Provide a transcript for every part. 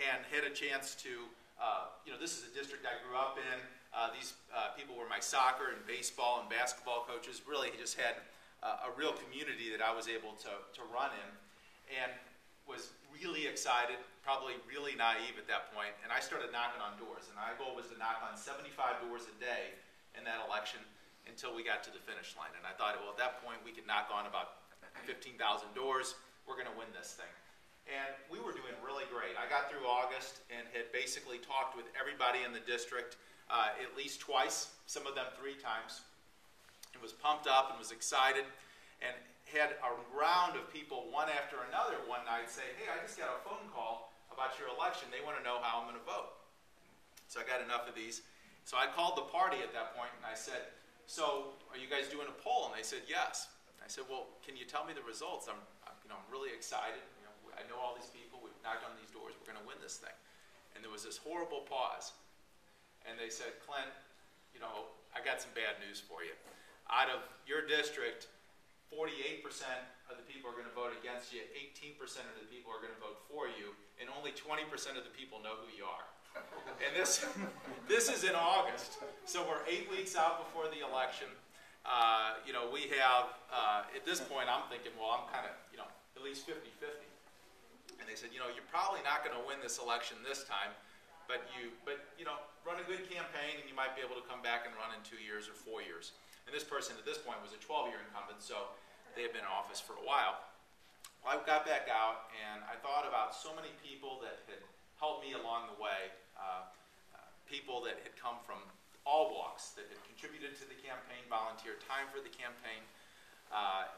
and had a chance to, this is a district I grew up in. These people were my soccer and baseball and basketball coaches. Really just had a real community that I was able to run in, and was really excited, probably really naive at that point, and I started knocking on doors, and my goal was to knock on 75 doors a day in that election until we got to the finish line. And I thought, well, at that point we could knock on about 15,000 doors. We're going to win this thing. And we were doing really great. I got through August and had basically talked with everybody in the district at least twice, some of them 3 times, and was pumped up and was excited, and had a round of people one after another one night say, hey, I just got a phone call about your election. They want to know how I'm going to vote. So I got enough of these. So I called the party at that point and I said, so are you guys doing a poll? And they said, yes. I said, well, can you tell me the results? I'm really excited. I know all these people. We've knocked on these doors. We're going to win this thing. And there was this horrible pause. And they said, Clint, I got some bad news for you. Out of your district, 48% of the people are going to vote against you, 18% of the people are going to vote for you, and only 20% of the people know who you are. And this is in August, so we're 8 weeks out before the election. We have, at this point, I'm thinking, well, I'm kind of, at least 50-50. And they said, you're probably not going to win this election this time, but run a good campaign and you might be able to come back and run in 2 years or 4 years. And this person at this point was a 12-year incumbent, so they had been in office for a while. Well, I got back out and I thought about so many people that had helped me along the way, people that had come from all walks, that had contributed to the campaign, volunteered time for the campaign,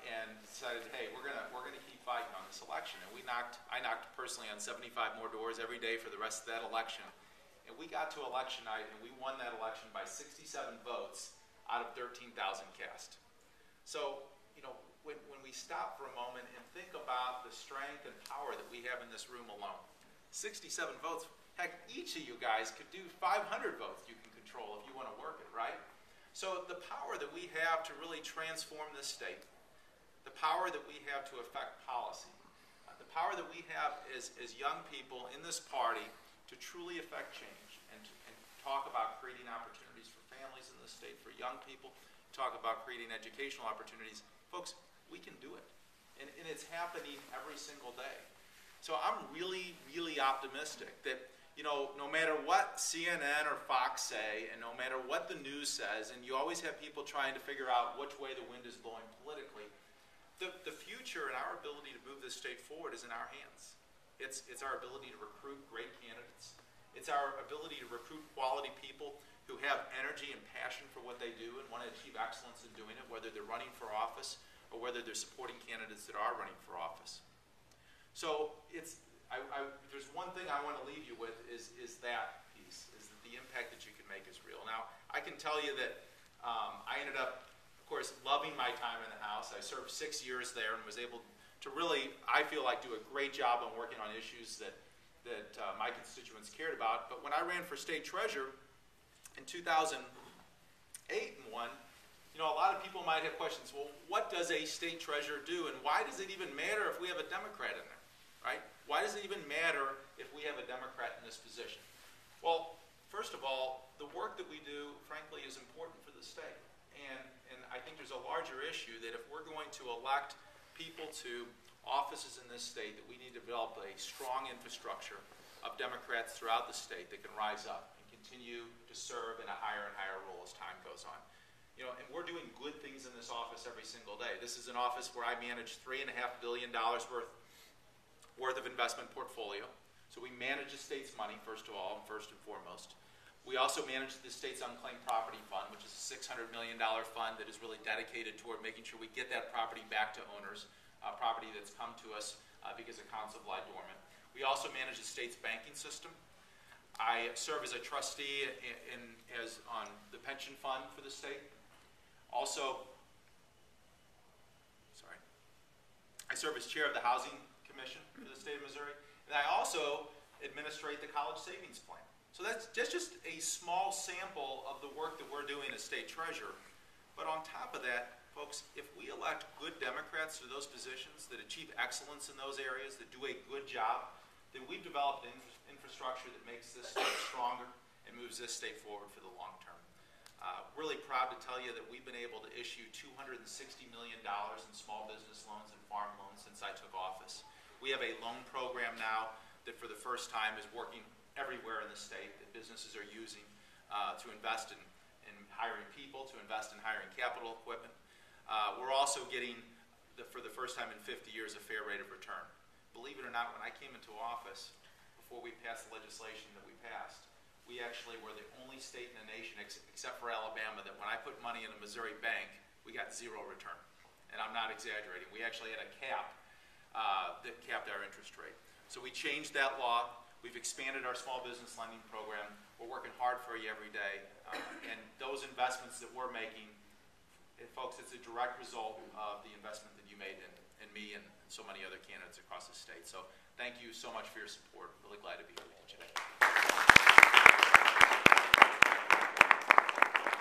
and decided, hey, we're gonna keep fighting on this election. And I knocked personally on 75 more doors every day for the rest of that election. And we got to election night and we won that election by 67 votes out of 13,000 cast. So, when we stop for a moment and think about the strength and power that we have in this room alone, 67 votes, heck, each of you guys could do 500 votes you can control if you want to work it, right? So the power that we have to really transform this state, the power that we have to affect policy, the power that we have as young people in this party to truly affect change and talk about creating opportunities for families in this state, for young people, talk about creating educational opportunities. Folks, we can do it. And it's happening every single day. So I'm really, really optimistic that, no matter what CNN or Fox say, and no matter what the news says, and you always have people trying to figure out which way the wind is blowing politically, the future and our ability to move this state forward is in our hands. It's our ability to recruit great candidates. It's our ability to recruit quality people who have energy and passion for what they do and want to achieve excellence in doing it, whether they're running for office or whether they're supporting candidates that are running for office. So there's one thing I want to leave you with is that piece, is that the impact that you can make is real. Now, I can tell you that I ended up, of course, loving my time in the House. I served 6 years there and was able to really, I feel like, do a great job on working on issues that my constituents cared about. But when I ran for state treasurer in 2008 and 1, a lot of people might have questions. Well, what does a state treasurer do, and why does it even matter if we have a Democrat in there, right? Why does it even matter if we have a Democrat in this position? Well, first of all, the work that we do, frankly, is important for the state. And I think there's a larger issue that if we're going to elect people to offices in this state, that we need to develop a strong infrastructure of Democrats throughout the state that can rise up and continue to serve in a higher and higher role as time goes on. And we're doing good things in this office every single day. This is an office where I manage $3.5 billion worth of investment portfolio. So we manage the state's money, first of all, first and foremost. We also manage the state's unclaimed property fund, which is a $600 million fund that is really dedicated toward making sure we get that property back to owners, property that's come to us because accounts have lied dormant. We also manage the state's banking system. I serve as a trustee on the pension fund for the state. Also, I serve as chair of the Housing Commission for the state of Missouri, and I also administrate the college savings plan. So that's just a small sample of the work that we're doing as state treasurer. But on top of that, folks, if we elect good Democrats to those positions that achieve excellence in those areas, that do a good job, then we've developed an infrastructure infrastructure that makes this state stronger and moves this state forward for the long term. Really proud to tell you that we've been able to issue $260 million in small business loans and farm loans since I took office. We have a loan program now that for the first time is working everywhere in the state that businesses are using to invest in hiring people, to invest in hiring capital equipment. We're also getting, for the first time in 50 years, a fair rate of return. Believe it or not, when I came into office, before we passed the legislation that we passed, we actually were the only state in the nation, except for Alabama, that when I put money in a Missouri bank, we got 0 return. And I'm not exaggerating. We actually had a cap that capped our interest rate. So we changed that law. We've expanded our small business lending program. We're working hard for you every day. And those investments that we're making, folks, it's a direct result of the investment that you made in me and so many other candidates across the state. So thank you so much for your support. Really glad to be here.